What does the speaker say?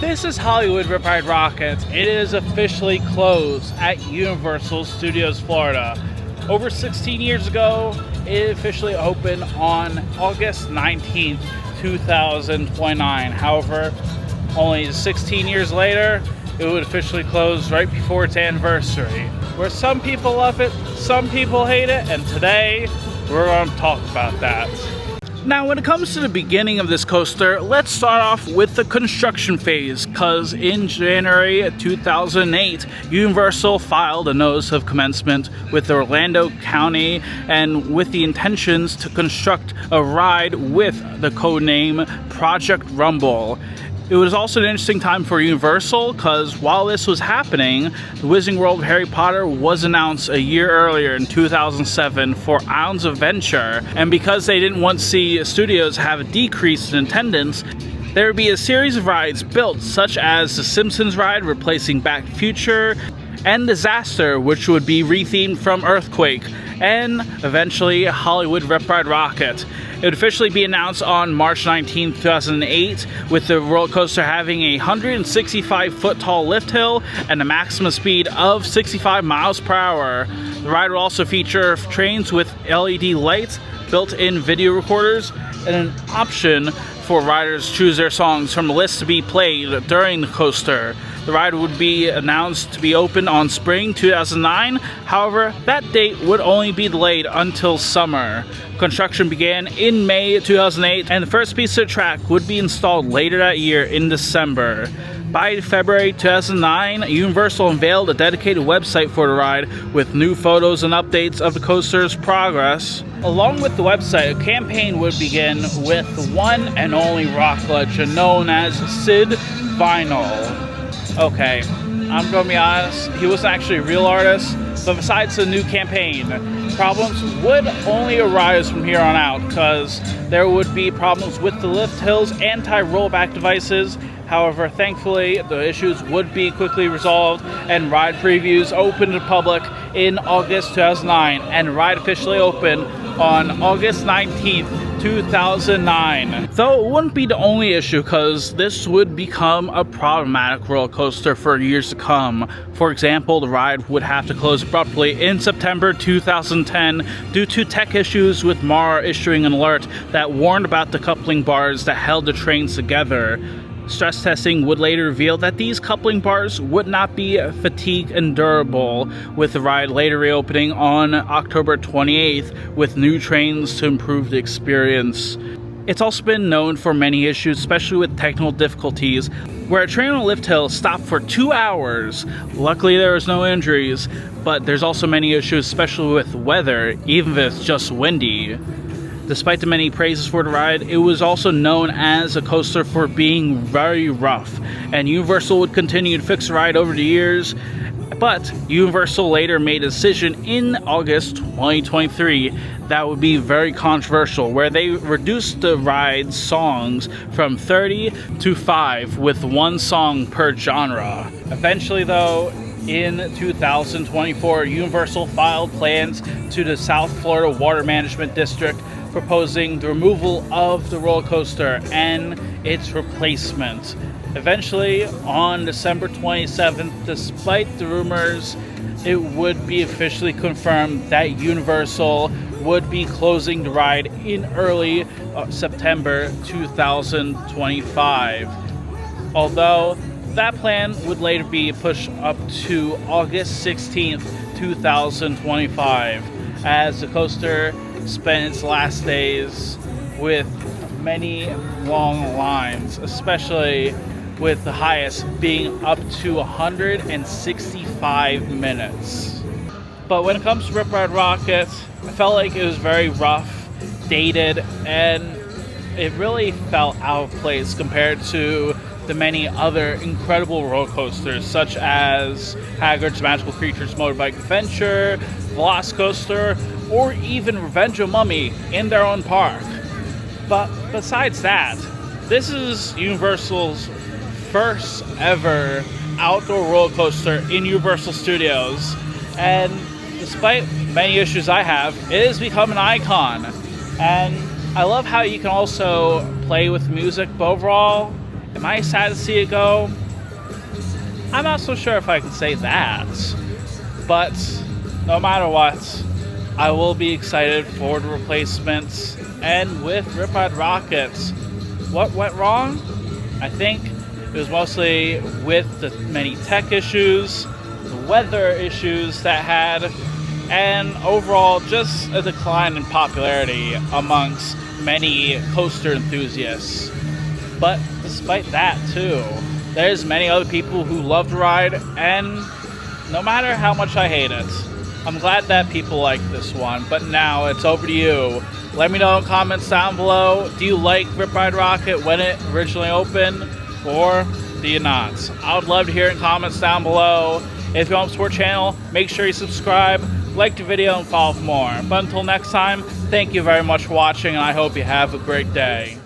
This is Hollywood Rip Ride Rockit. It is officially closed at Universal Studios Florida. Over 16 years ago, it officially opened on August 19th, 2029. However, only 16 years later, it would officially close right before its anniversary. Where some people love it, some people hate it, and today we're going to talk about that. Now, when it comes to the beginning of this coaster, let's start off with the construction phase, because in January 2008, Universal filed a notice of commencement with the Orlando County and with the intentions to construct a ride with the codename Project Rumble. It was also an interesting time for Universal because while this was happening, the Wizarding World of Harry Potter was announced a year earlier in 2007 for Islands of Adventure, and because they didn't want to see studios have a decrease in attendance, there would be a series of rides built, such as the Simpsons ride replacing Back to the Future, and Disaster, which would be rethemed from Earthquake, and eventually Hollywood Rip Ride Rockit. It would officially be announced on March 19, 2008, with the roller coaster having a 165-foot tall lift hill and a maximum speed of 65 miles per hour. The ride will also feature trains with LED lights, built-in video recorders, and an option for riders to choose their songs from a list to be played during the coaster. The ride would be announced to be open on spring 2009, however, that date would only be delayed until summer. Construction began in May 2008, and the first piece of the track would be installed later that year in December. By February 2009, Universal unveiled a dedicated website for the ride with new photos and updates of the coaster's progress. Along with the website, a campaign would begin with the one and only rock legend known as Sid Vinyl. Okay, I'm gonna be honest, he wasn't actually a real artist, but besides the new campaign, problems would only arise from here on out, because there would be problems with the lift hill's anti-rollback devices. However, thankfully, the issues would be quickly resolved, and ride previews opened to the public in August 2009, and ride officially opened on August 19th, 2009. Though it wouldn't be the only issue, because this would become a problematic roller coaster for years to come. For example, the ride would have to close abruptly in September 2010 due to tech issues, with Mara issuing an alert that warned about the coupling bars that held the trains together. Stress testing would later reveal that these coupling bars would not be fatigue and durable, with the ride later reopening on October 28th with new trains to improve the experience. It's also been known for many issues, especially with technical difficulties, where a train on a lift hill stopped for 2 hours. Luckily there was no injuries, but there's also many issues, especially with weather, even if it's just windy. Despite the many praises for the ride, it was also known as a coaster for being very rough, and Universal would continue to fix the ride over the years, but Universal later made a decision in August 2023 that would be very controversial, where they reduced the ride's songs from 30 to 5, with one song per genre. Eventually though, in 2024, Universal filed plans to the South Florida Water Management District proposing the removal of the roller coaster and its replacement. Eventually, on December 27th, despite the rumors, it would be officially confirmed that Universal would be closing the ride in early September 2025. Although that plan would later be pushed up to August 16th, 2025, as the coaster spent its last days with many long lines, especially with the highest being up to 165 minutes. But when it comes to Rip Ride Rockit, I felt like it was very rough, dated, and it really felt out of place compared to the many other incredible roller coasters, such as Hagrid's Magical Creatures Motorbike Adventure, Velocicoaster, or even Revenge of Mummy in their own park. But besides that, this is Universal's first ever outdoor roller coaster in Universal Studios, and despite many issues I have, it has become an icon. And I love how you can also play with music, but overall, Am I sad to see it go? I'm not so sure if I can say that. But no matter what, I will be excited for the replacements. And with Rip Ride Rockit, what went wrong? I think it was mostly with the many tech issues, the weather issues that had, and overall just a decline in popularity amongst many coaster enthusiasts. But despite that too, there's many other people who love the ride, and no matter how much I hate it, I'm glad that people like this one. But now it's over to you. Let me know in comments down below, do you like Rip Ride Rockit when it originally opened, or do you not? I would love to hear in comments down below. If you want to support the channel, make sure you subscribe, like the video, and follow for more. But until next time, thank you very much for watching, and I hope you have a great day.